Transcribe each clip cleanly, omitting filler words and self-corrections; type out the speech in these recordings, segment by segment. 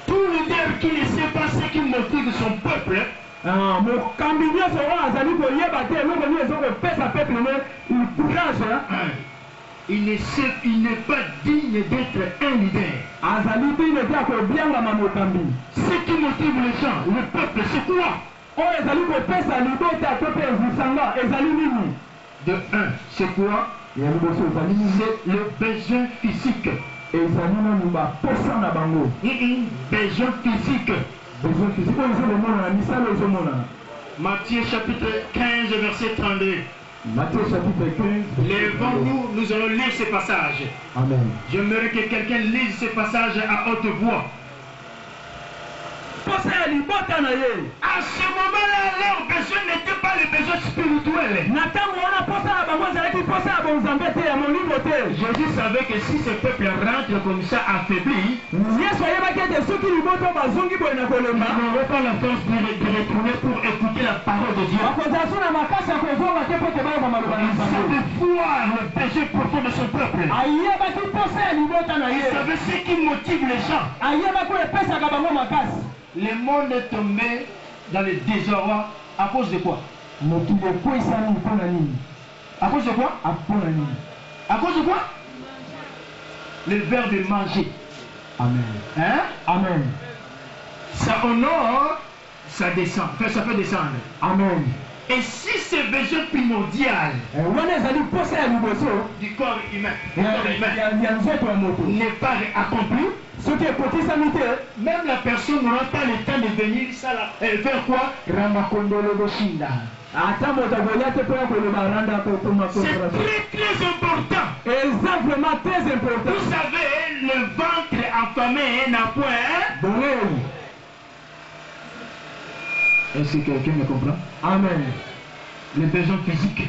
Tout leader qui ne sait pas ce qui motive son peuple, il n'est pas digne d'être un leader. Ce qui motive les gens, le peuple, c'est quoi? De un, c'est quoi? C'est le besoin physique. Besoin physique. Matthieu chapitre 15, verset 32. Matthieu chapitre 15. Lèvons-nous, nous allons lire ce passage. Amen. J'aimerais que quelqu'un lise ce passage à haute voix. À ce moment-là, leur besoin n'était pas le besoin spirituel. Jésus savait que si ce peuple rentre comme ça affaibli, ils n'auraient pas la force de retourner pour écouter la parole de Dieu. Ils savaient voir le péché profond de son peuple. Ils savaient ce qui motive les gens. Le monde est tombé dans le désordre à cause de quoi? À cause de quoi? À cause de quoi? Le verbe de manger. Amen. Hein? Amen. Ça honore, ça descend. Enfin, ça peut descendre. Amen. Et si ce besoin primordial du corps humain, n'est pas accompli, même la personne n'aura pas le temps de venir faire quoi? C'est très important. Vous savez, le ventre affamé n'a point. Est-ce que quelqu'un me comprend? Amen. Les besoins physiques.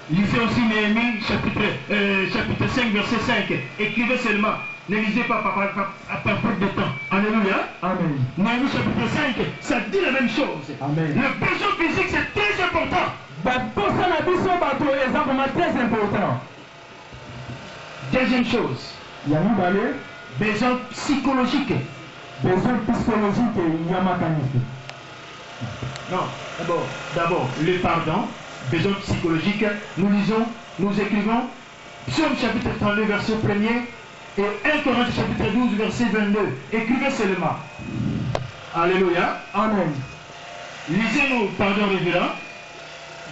Lisez aussi Néhémie chapitre 5 verset 5. Écrivez seulement. Ne lisez pas par faute de temps. Alléluia. Amen. Néhémie chapitre 5, ça dit la même chose. Amen. Le besoin physique c'est très important. Deuxième chose. Besoin psychologique. Besoin psychologique et mécanique. Non, d'abord, le pardon, besoin psychologique. Nous écrivons Psaume chapitre 32, verset 1er et 1 Corinthiens chapitre 12, verset 22. Écrivez seulement. Alléluia. Amen. Lisez-nous, pardon révérend.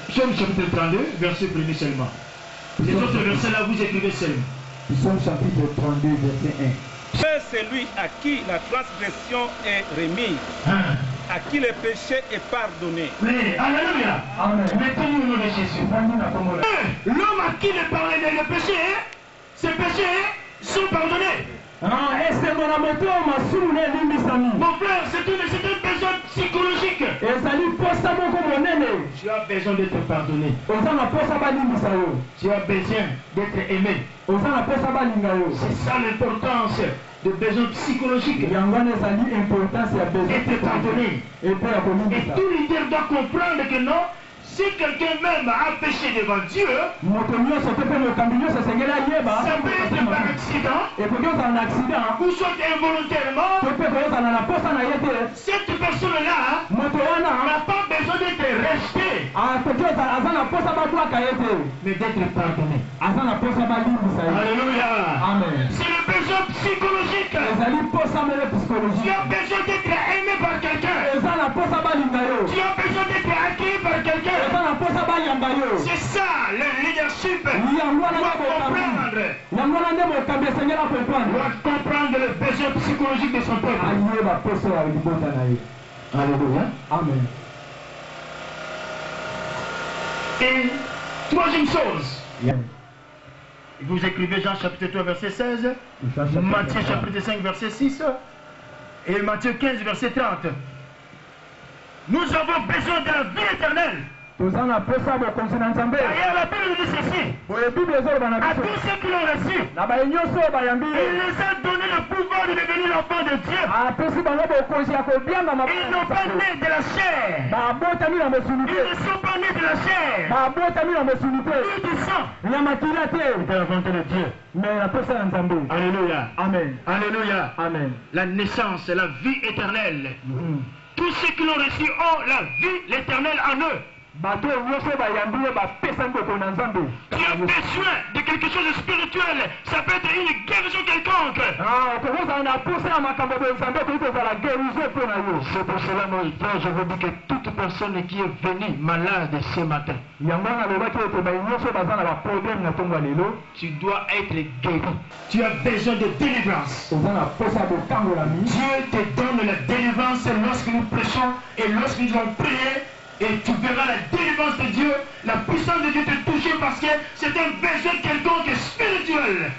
Psaume chapitre 32, verset 1er seulement. Les autres versets là, vous écrivez seulement. Psaume chapitre 32, verset 1. C'est celui à qui la transgression est remise, à qui le péché est pardonné. Oui, alléluia. Amen. Mettons-nous au nom de Jésus. L'homme à qui le péché, ces péchés sont pardonnés. Mon frère, c'est un besoin psychologique. Tu as besoin d'être pardonné. Tu as besoin d'être aimé. C'est ça l'importance de besoin psychologique. Être pardonné. Et tout leader doit comprendre que non, si quelqu'un même a péché devant Dieu, ça peut être par accident, ou soit involontairement, cette personne-là n'a pas besoin d'être rejetée, mais d'être pardonnée. Alléluia. Amen. C'est le besoin psychologique. Tu as besoin d'être aimé par quelqu'un. Tu as besoin d'être accueilli par quelqu'un. C'est ça le leadership doit comprendre le besoin psychologique de son peuple. Alléluia. Amen. Et troisième chose, vous écrivez Jean chapitre 3 verset 16, Matthieu chapitre 5 verset 6 et Matthieu 15 verset 30. Nous avons besoin de la vie éternelle. tozana pesa bokonzi na nzambe. D'ailleurs, la Bible dit ceci. Boye Bible ezoba na À biso. tous ceux qui l'ont reçu, Na bayenyoso bayambi. il les a donné le pouvoir de devenir l'enfant de Dieu. Apesi bango bokonzi ya kobianga Ils n'ont pas né de la chair. babotami na mosuni Ils te. ne sont pas nés de la chair. Babotami na mosuni te. Ni du sang. Ya makila te. C'est la volonté de Dieu. Mais na pesa na nzambe. Alléluia. Amen. Alléluia. Amen. La naissance, la vie éternelle. Tous ceux qui l'ont reçu ont la vie, l'éternel en eux. Bato nyonso bayambi bapesa ndeko na nzambe. Tu as besoin de quelque chose de spirituel. Ça peut être une guérison quelconque. Okozala na posa ya makambo ya nzambe okoki kozala guérison mpo na yo. C'est pour cela, mon frère, je vous dis que toute personne qui est venue malade ce matin, yango wana alobaki ete bayi nyonso baza na baproblème na ntongo ya lelo. tu dois être guéri. Tu as besoin de délivrance. oza na posa ya bokangolami. Dieu te donne la délivrance lorsque nous prêchons et lorsque nous allons prier. Et tu verras la délivrance de Dieu, la puissance de Dieu te toucher parce que c'est un besoin quelconque spirituel.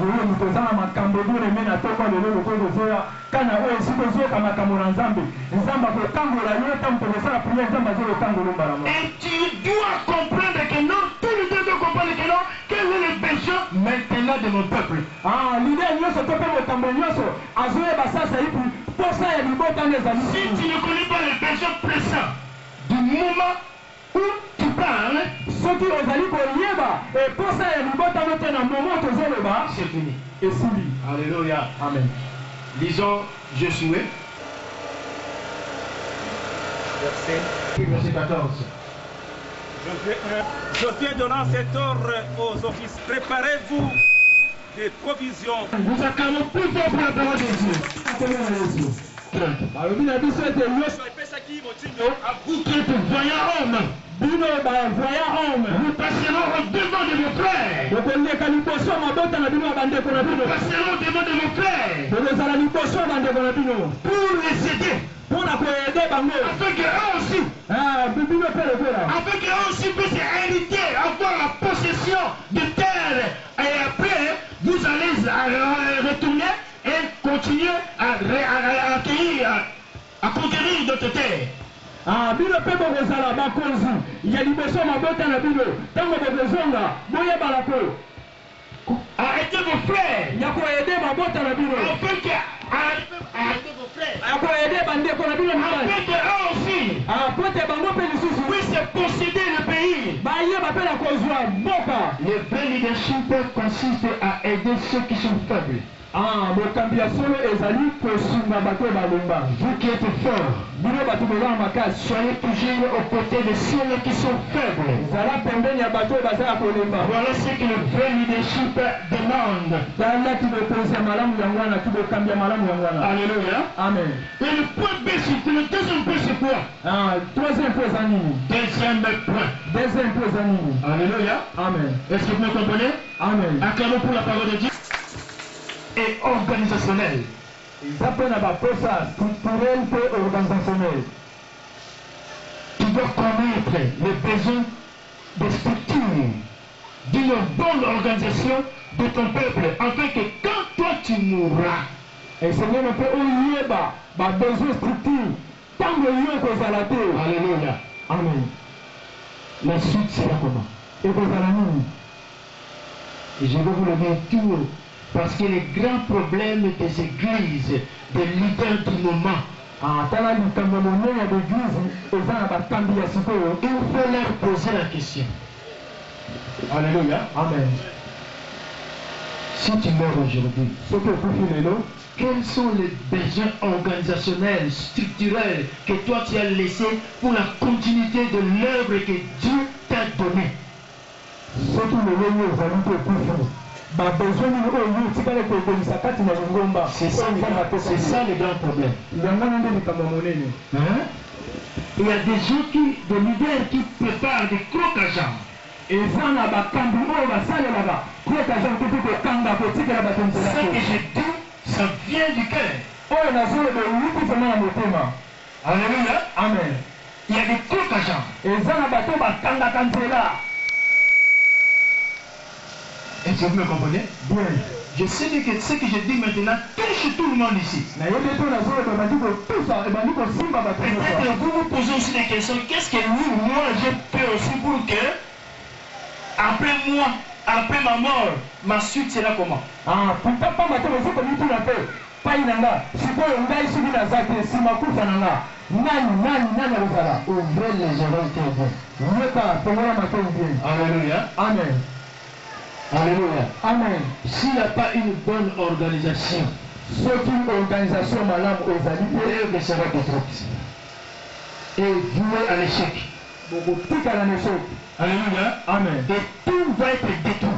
lelo moto oza na makambo ebele me na ntongo ya lelo lokoki kozoya kana oyo esika ozoyoka makambo na nzambe nzambe akokangola yo ntango tokosala priere nzambe azokokangola mbalama. Et tu dois comprendre que non, tout le temps doit comprendre que non, quel est le besoin maintenant de mon peuple. lider nyonso to mpe mokambo nyonso azoyeba sasa ipi posa ya libotani ezali. Si tu ne connais pas le besoin pressant du moment où tu parles, soki ozali koyeba eposa ya libotano te na momo tozoloba c'est fini. esili. Alléluia. Amen. Lisons Josué. Verset 14. Josué donnant cet ordre aux officiers, préparez-vous des provisions. Nous acclamons plus fort pour la parole de Dieu. balobi na biso ete nyonso À vous qui êtes voyants hommes, bino bavoya homme nous passerons au devant de vos frères. bokoleka liboso ya mabota na bino ya bandeko na bino. Nous passerons au devant de vos frères bokozala liboso ya bandeko na bino pour les aider, mpona koyede bango afin qu'eux aussi, bino mpe lokola afin qu'eux aussi puissent hériter, avoir la possession de terre. Et après, vous allez retourner et continuer à accueillir, à conquérir d'autres terres. bino mpe bokozala bakonzi ya liboso ya mabota na bino ntango bokozonga boyebala ko Arrêtez vos frères. ya koyede mabota na bino Afin que, arrêtez vos frères. ya koyede bandeko na bino mibali Afin que eux aussi po ete bango mpe lisusu puissent posséder le pays. bayeba mpe na kozwa mboka. Le vrai leadership consiste à aider ceux qui sont faibles. bokambi ya solo ezali kosunga bato balumba. Vous qui êtes forts, bino bato bozala makasi soyez toujours aux côtés de ceux qui sont faibles. zala pembeni ya bato oyo baza ya kolemba. Voilà ce que le vrai leadership demande. zalaki bokonzi ya malamu yango wana ki bokambi ya malamu yango wana. Alléluia. Amen. Et le point B, le deuxième point, c'est quoi? Troisième point eza nini? Deuxième point. Deuxième point eza nini? Alléluia. Amen. Est-ce que vous me comprenez? Amen. Acclamons pour la parole de Dieu. Et organisationnel. eza mpe na baposa structurel mpe organisationnel. Tu dois connaître les besoins de structure, d'une bonne organisation de ton peuple, afin que quand toi tu mourras, esengeli mpe oyeba babesoin structure ntango yo kozala te. alléluia, amen. la suite sera comment? ekozala nini? Et je vais vous le dire tout, parce que les grands problèmes des églises, des leaders du moment, tala likambo monene ya l'église eza na bakambi ya sikoyo. il faut leur poser la question. Alléluia. Amen. Si tu meurs aujourd'hui, soki okufi lelo quels sont les besoins organisationnels, structurels que toi tu as laissés pour la continuité de l'œuvre que Dieu t'a donnée? soki lelo yo ozali mpe okufi babesoin nini oyo yo otikali koebongisa kati na lingomba. C'est ça le grand problème. yango wana nde likambo monene. Il y a des gens des leaders qui préparent des crocs à jambes. eza na bakambi oyo basalelaka kokaza mpe kokanga kotikela bato nzela Ce que je dis, ça vient du cœur. oyo nazoloba ewuti vraimen na motema. Alléluia. amen. Il y a des crocs à jambes. eza na bato bakangaka nzela. Est-ce que vous me comprenez? bien. Je sais que ce que je dis maintenant touche tout le monde ici. Peut-être vous vous posez aussi des questions. Qu'est-ce que moi, j'ai fait aussi pour que, après moi, après ma mort, ma suite sera comment? Alléluia. Amen. Alléluia. Amen. S'il n'y a pas une bonne organisation, c'est une organisation malade aux l'œuvre sera détruite et vouée à l'échec. Alléluia. Amen. Et tout va être détruit.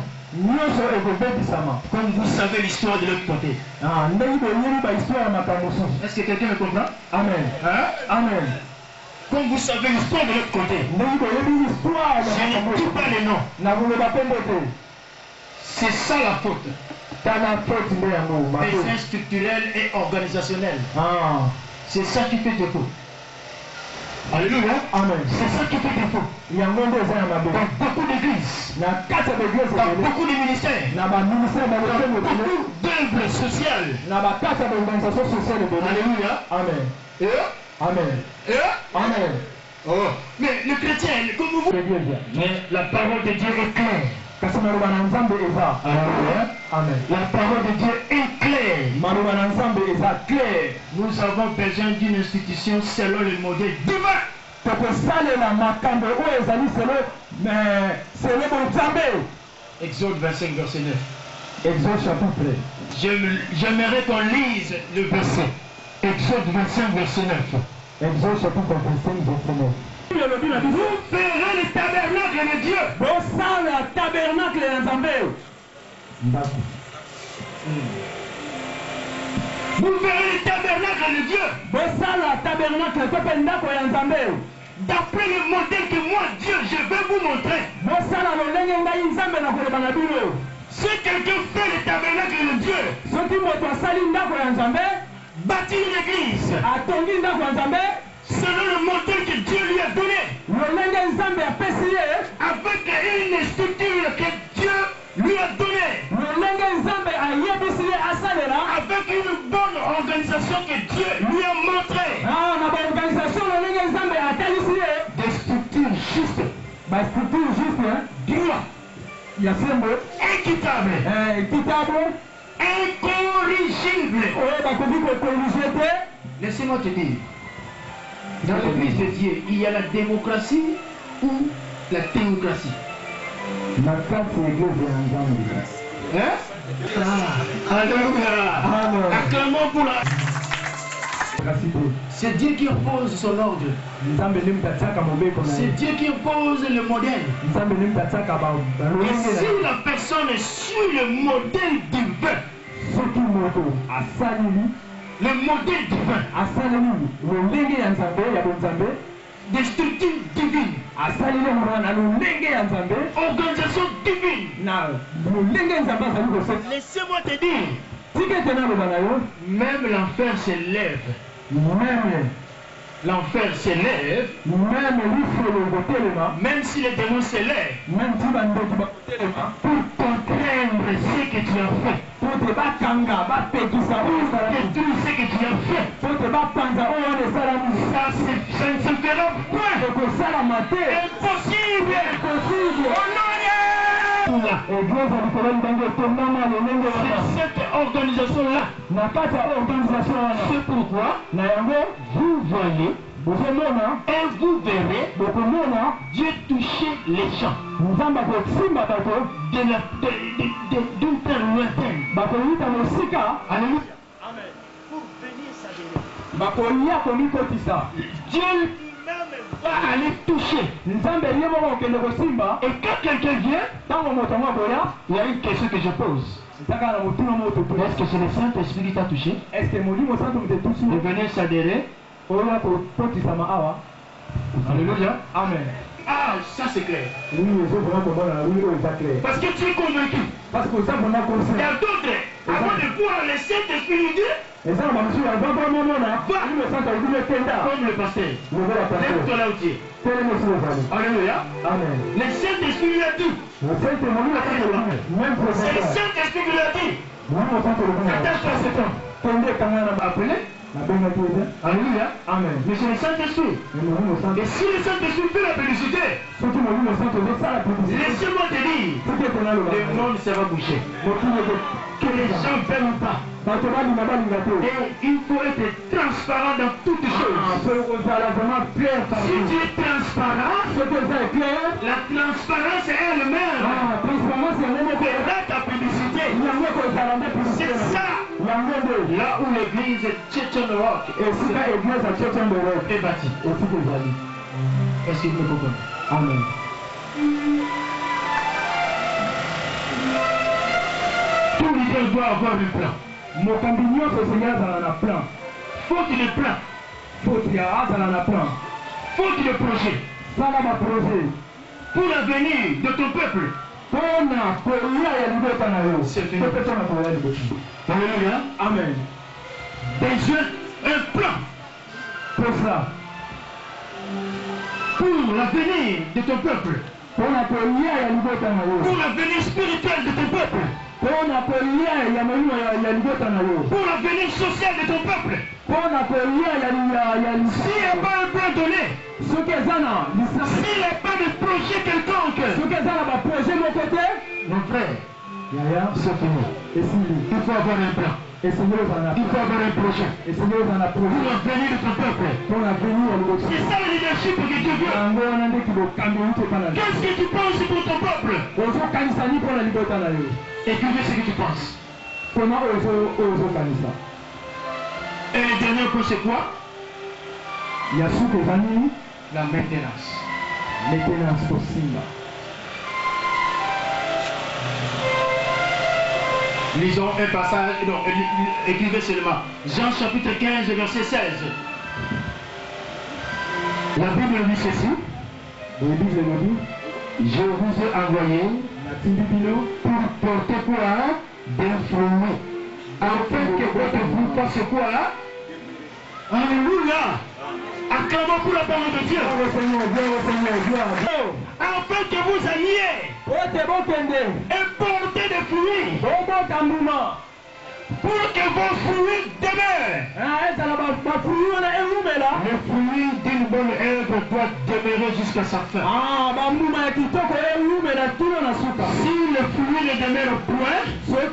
Comme vous savez l'histoire de l'autre côté. Est-ce que quelqu'un me comprend? Amen. Hein? Amen. Comme vous savez l'histoire de l'autre côté. Je ne dis pas les noms. C'est ça la faute. Dessin structurel et organisationnel. C'est ça qui fait défaut. Alléluia. Amen. C'est ça qui fait défaut. Dans beaucoup d'églises. Dans beaucoup de ministères. Beaucoup d'œuvres sociales. Alléluia. Amen. Amen. Amen. Oh. Mais le chrétien, comme vous. Mais la parole de Dieu est claire. Alléluia. Amen. La parole de Dieu est claire. Nous avons besoin d'une institution selon le modèle divin. Exode 25, verset 9. Exode chapitre. J'aimerais qu'on lise le verset. Exode 25, verset 9. Exode chapitre 25, verset 9. Vous verrez le tabernacle de Dieu. Vous verrez le tabernacle de Dieu. D'après le modèle que moi, Dieu, je vais vous montrer. Si quelqu'un fait le tabernacle de Dieu, bâtir une église, selon le modèle que Dieu lui a donné, avec une structure que Dieu lui a donnée, avec une bonne organisation que Dieu lui a montrée, des structures justes, droit, équitable, incorrigible. Laissez-moi te dire, dans l'église de Dieu, il y a la démocratie ou la théocratie. Hein? Alléluia. Acclamons pour la... C'est Dieu qui impose son ordre. C'est Dieu qui impose le modèle. Et si la personne suit le modèle divin, le modèle divin, des structures divines, organisation divine, laissez-moi te dire, même l'enfer s'élève. L'enfer s'élève, même si les démons s'élèvent, pour contraindre ce que tu as fait, pour détruire ce que tu as fait. Ça ne se fera point. Impossible. C'est cette organisation-là. C'est pourquoi vous voyez et vous verrez Dieu toucher les gens d'une terre lointaine. Alléluia. Amen. Pour venir s'adhérer. Dieu lui-même va aller toucher. Et quand quelqu'un vient, il y a une question que je pose. Est-ce que c'est le Saint-Esprit qui t'a touché? De venir s'adhérer? Alléluia. Amen. Ah, ça c'est clair. Parce que tu es convaincu. Il y a d'autres, avant de voir le Saint-Esprit lui dire, comme le pasteur. Lève-toi là où tu es. Alléluia. Amen. Le Saint-Esprit lui a dit. C'est le Saint-Esprit qui lui a dit. Attache-toi à cet homme. Appelé. Alléluia. Amen. Mais c'est le Saint-Esprit. Et si le Saint-Esprit fait la publicité, laissez-moi te dire, le monde sera bouché. Que les gens ne veulent pas. Et il faut être transparent dans toutes choses. Si tu es transparent, la transparence est elle-même. Fera ta publicité. C'est ça. Là où l'église Church on the Rock est bâtie. Est-ce que vous me comprenez? Amen. Tout leader doit avoir un plan. Faute de plan. Faute de projet. Pour l'avenir de ton peuple. C'est fini. Alléluia. Amen. Un plan. Pour ça. Pour l'avenir de ton peuple. Pour l'avenir spirituel de ton peuple. Pour l'avenir social de ton peuple. S'il n'y a pas un plan donné, s'il n'y a pas de projet quelconque, mon frère, c'est fini. Il faut avoir un plan. Il faut avoir un projet. Pour l'avenir de ton peuple. C'est ça le leadership que Dieu veut. Qu'est-ce que tu penses pour ton peuple? Écrivez ce que tu penses. Et le dernier point, c'est quoi? La maintenance. Lisons un passage, non, écrivez seulement. Jean chapitre 15, verset 16. La Bible dit ceci. Je vous ai envoyé pour porter quoi? Des fruits. Afin que votre fruit fasse quoi? Alléluia. Acclamons pour la parole de Dieu. Afin que vous alliez et porter des fruits. Pour que vos fruits demeurent. Le fruit d'une bonne œuvre doit demeurer jusqu'à sa fin. Si le fruit ne demeure point, c'est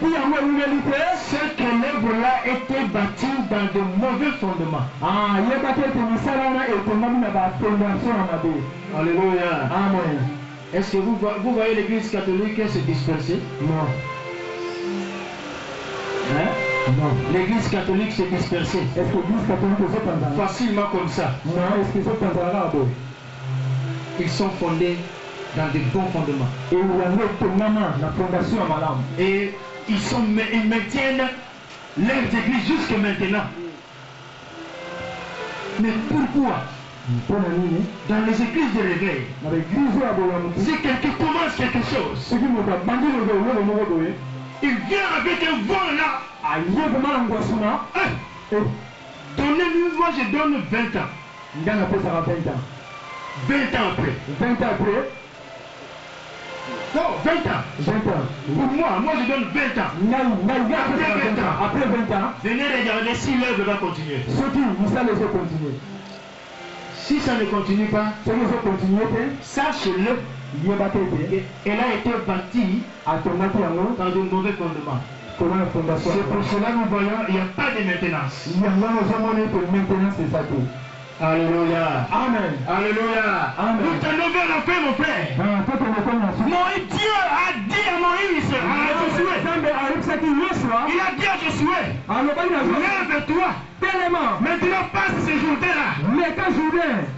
que l'œuvre-là était bâtie dans de mauvais fondements. Alléluia. Amen. Est-ce que vous voyez l'église catholique se disperser? Non. Hein? Non. L'église catholique s'est dispersée. Est-ce que l'église catholique se passe facilement comme ça? Non, est-ce que c'est pas ils sont fondés dans de bons fondements. Et la fondation à madame. Et ils maintiennent leurs églises jusque maintenant. Mais pourquoi? Dans les églises de réveil, si quelqu'un commence quelque chose, il vient avec un vent là. Donnez-nous, moi je donne 20 ans. 20 ans après. 20 ans après. Non, 20 ans. Pour moi je donne 20 ans. Après 20 ans. Venez regarder si l'œuvre va continuer. Si ça ne continue pas, sachez-le. Elle a été bâtie dans de mauvais fondements. C'est pour cela que nous voyons il n'y a pas de maintenance. Alléluia. Amen. Alléluia. Amen. Nous t'en vers la fin, mon frère. Dieu a dit à Moïse, à Josué, il a dit à Josué, lève-toi. Maintenant passe ce Jourdain-là.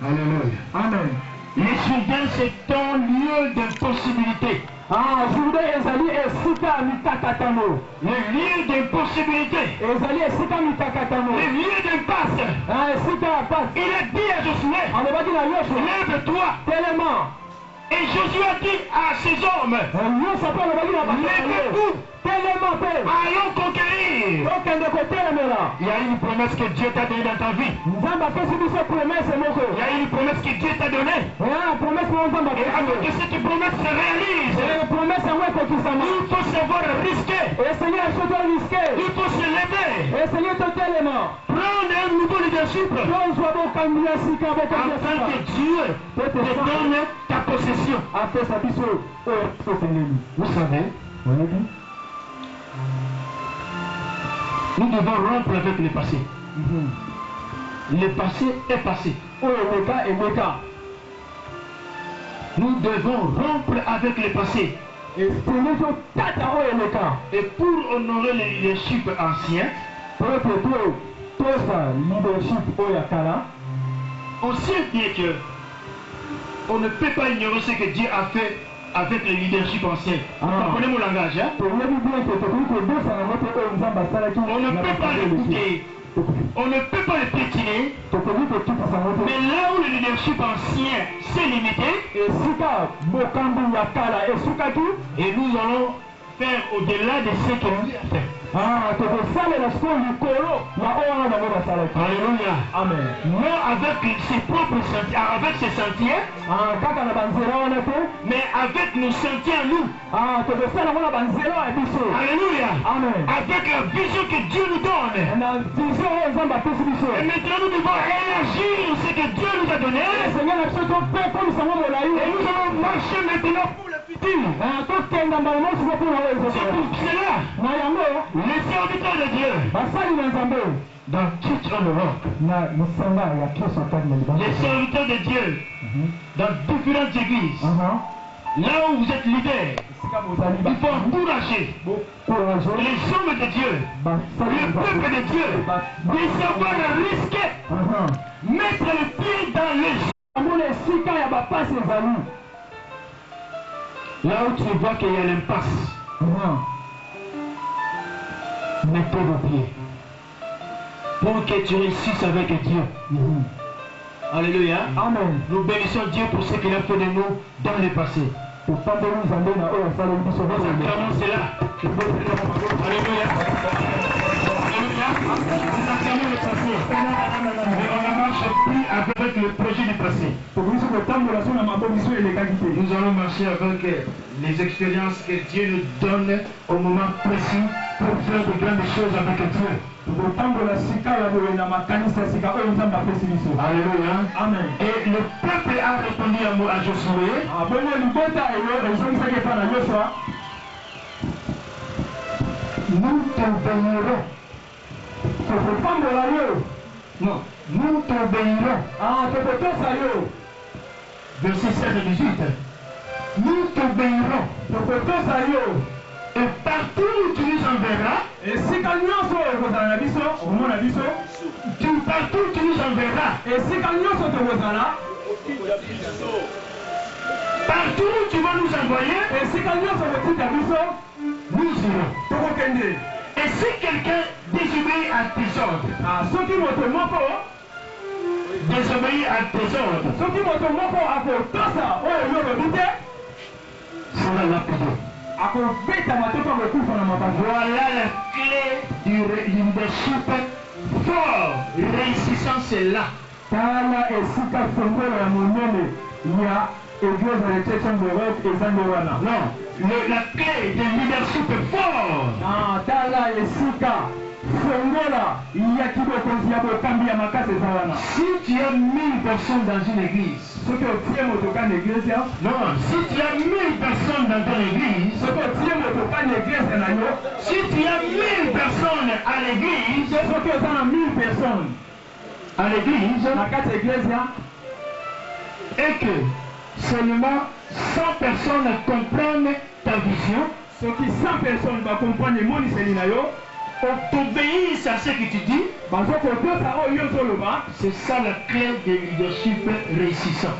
Alléluia. Amen. Les Jourdains, c'est un lieu de possibilité. Le lieu d'impossibilité. Le lieu d'impasse. Il a dit à Josué, lève-toi. Et Josué a dit à ses hommes, lèvez-vous. Allons conquérir. Il y a une promesse que Dieu t'a donnée dans ta vie. Il y a une promesse que Dieu t'a donnée. Et avant que cette promesse se réalise, il faut savoir risquer. Et Seigneur, je dois risquer. Il faut se lever. Et Seigneur, totalement. Prendre un nouveau leadership. Afin que Dieu te donne ta possession. Vous savez, nous devons rompre avec le passé. Le passé est passé. Nous devons rompre avec le passé. Et pour honorer le leadership ancien, on sait bien que on ne peut pas ignorer ce que Dieu a fait avec le leadership ancien. Vous comprenez mon langage, hein? On ne peut pas l'écouter. On ne peut pas le piétiner. Mais là où le leadership ancien s'est limité, et nous allons faire au-delà de ce que lui a fait. Alléluia. Amen. Non avec ses propres sentiers, avec ses sentiers, mais avec nos sentiers à nous. Alléluia. Amen. Avec la vision que Dieu nous donne. Et maintenant nous devons élargir ce que Dieu nous a donné. Et nous allons marcher maintenant pour le futur. C'est pour cela. Les serviteurs de Dieu dans toute l'Europe, les serviteurs de Dieu dans différentes églises, là où vous êtes leaders, il faut encourager les hommes de Dieu, le peuple de Dieu, de savoir risquer, mettre le pied dans les là où tu vois qu'il y a l'impasse. Mettez vos pieds pour que tu réussisses avec Dieu. Alléluia. Amen. Nous bénissons Dieu pour ce qu'il a fait de nous dans le passé. Nous acclamons cela. Alléluia. Nous acclamons le passé. Mais on ne marche plus avec le projet du passé. Nous allons marcher avec les expériences que Dieu nous donne au moment précis pour faire de grandes choses avec Dieu. Alléluia. Amen. Et le peuple a répondu à Josué. Nous t'obéirons. Non, nous t'obéirons. Verset 16 et 18. Nous t'obéirons. Et partout où tu nous enverras, partout où tu nous enverras, partout où tu vas nous envoyer, nous irons. Et si quelqu'un désobéit à tes ordres, désobéit à tes ordres, sera lapidé. Voilà la clé du leadership fort, réussissant, c'est là. Non, la clé du leadership fort. Si tu as 1000 personnes dans une église, non, si tu as 1000 personnes dans ton église, si tu as 1000 personnes à l'église, et que seulement 100 personnes comprennent ta vision, t'obéissent à ce que tu dis, c'est ça la clé de leadership réussissant.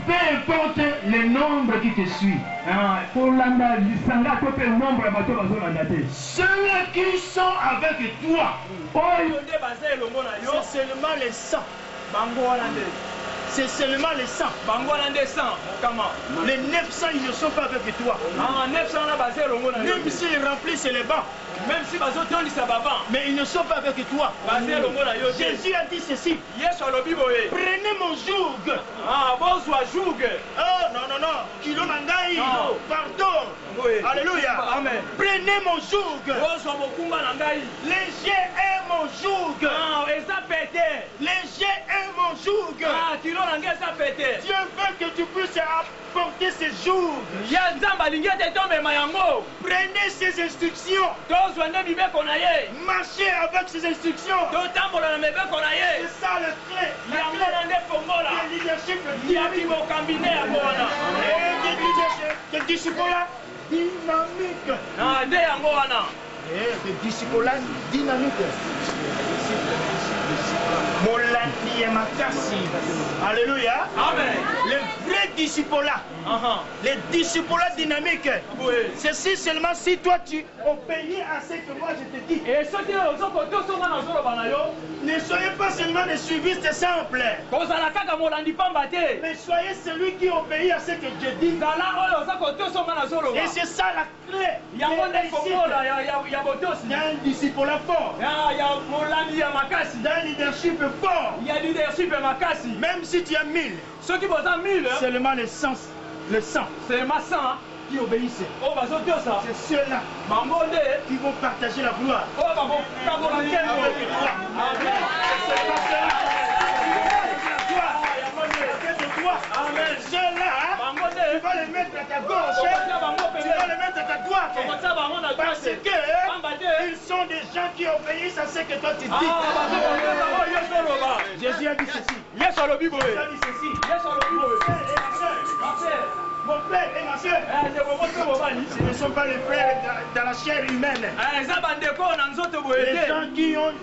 Peu importe le nombre qui te suit, ceux-là qui sont avec toi, c'est seulement les 100. C'est seulement les 100. Les 900, ils ne sont pas avec toi. Même s'ils remplissent les bancs. Même si mais ils ne sont pas avec toi. Jésus a dit ceci. Prenez mon joug. Oh non, non, non. Kilo mangai. Pardon. Alléluia. Amen. Prenez mon joug. Léger est mon joug. Léger est mon joug. Dieu veut que tu puisses apporter ce joug. Prenez ses instructions. Marchez avec ses instructions. C'est ça le clé. Le leadership de disciple dynamique. De disciple dynamique. Molandi et Makasi. Alléluia. Amen. Le vrai disciple-là. Les disciples dynamiques. C'est seulement si toi tu obéis à ce que moi je te dis. Ne soyez pas seulement des suivistes simples. Mais soyez celui qui obéit à ce que Dieu dit. Et c'est ça la clé. D'un disciple fort. D'un leadership fort. Même si tu as 1000. Seulement le sang. C'est ma sang qui obéissent. C'est ceux-là qui vont partager la gloire. Amen. Ceux-là, tu vas les mettre à ta gauche, tu vas les mettre à ta droite. Parce que ils sont des gens qui obéissent à ce que toi tu dis. Jésus a dit ceci. Jésus a dit ceci. Mon frère et ma soeur, ce ne sont pas les frères dans la chair humaine. Les gens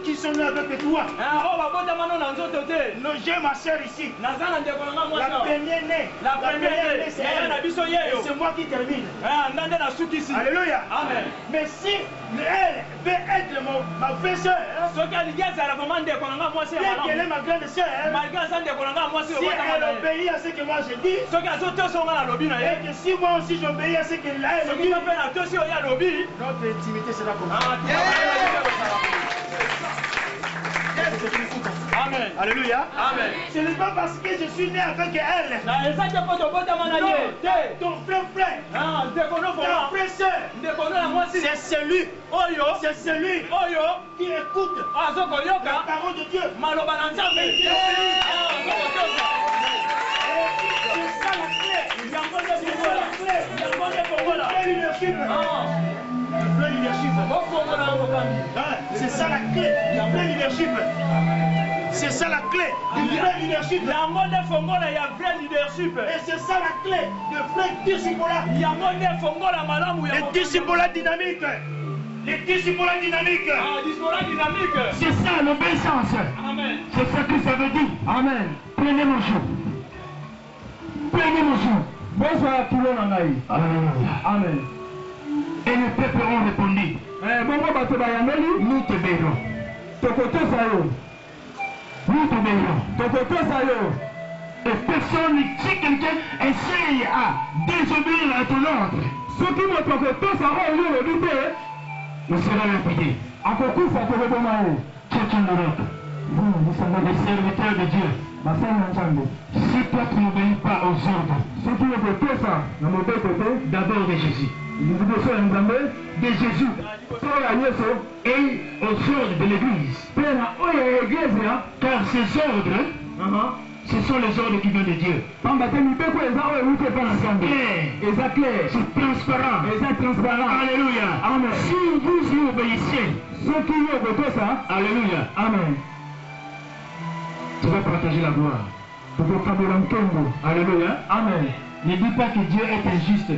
qui sont là avec toi. Non, j'ai ma soeur ici. La première née. C'est elle. Et c'est moi qui termine. Alléluia. Amen. Mais si elle veut être ma vraie soeur, bien qu'elle est ma grande soeur, si elle obéit à ce que moi je dis, et que si moi aussi j'obéis à ce qu'elle a dit, notre intimité sera comme ça. Amen. Alléluia. Amen. Ce n'est pas parce que je suis né avec elle. Non, ton frère, ta vraie soeur, c'est celui qui écoute la parole de Dieu. C'est ça la clé. C'est ça la clé du vrai leadership. C'est ça la clé du vrai leadership. Et c'est ça la clé du vrai disciple-là. Les disciples dynamiques. Les disciples dynamiques. C'est ça l'obéissance. C'est ça que ça veut dire. Amen. Prenez mon jour. Prenez mon jour. Amen. Et le peuple ont répondu. Nous t'obéirons. Nous t'obéirons. Et personne, si quelqu'un essaye à désobéir à ton ordre, nous serons lapidés. C'est une Europe. Vous savez, les serviteurs de Dieu. Si toi tu n'obéis pas aux ordres, d'abord de Jésus, et aux ordres de l'Église, car ces ordres, ce sont les ordres qui viennent de Dieu. C'est clair, c'est transparent. Alléluia. Amen. Si vous y obéissez, alléluia. Amen. Tu vas partager la gloire. Alléluia. Amen. Ne dis pas que Dieu est injuste.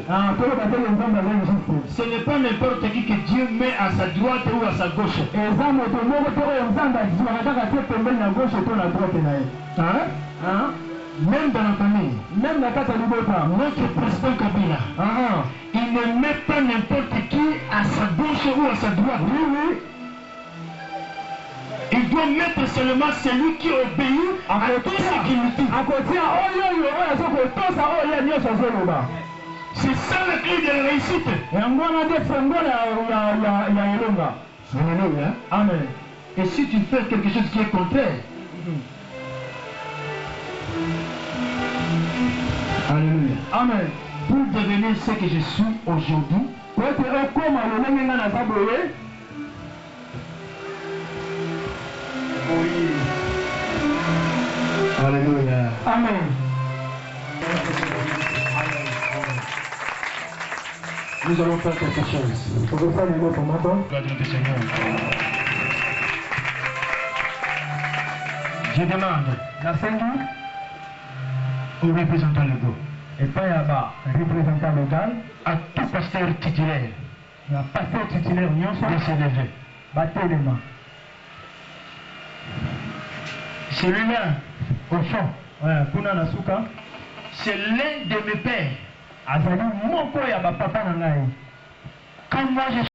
Ce n'est pas n'importe qui que Dieu met à sa droite ou à sa gauche. Même dans la famille, notre président Kabila, il ne met pas n'importe qui à sa gauche ou à sa droite. Il doit pouvons mettre seulement celui qui obéit à tout ce qu'il nous dit. C'est ça la clé de la réussite. Alléluia. Amen. Et si tu fais quelque chose qui est contraire, alléluia. Amen. Pour devenir ce que je suis aujourd'hui, alléluia. Amen. Nous allons faire quelque chose. Gloire à notre Seigneur. Je demande au représentant légal et pas à représentant légal à tout pasteur titulaire de se lever. Celui-là, au fond, c'est l'un de mes pères. Quand moi je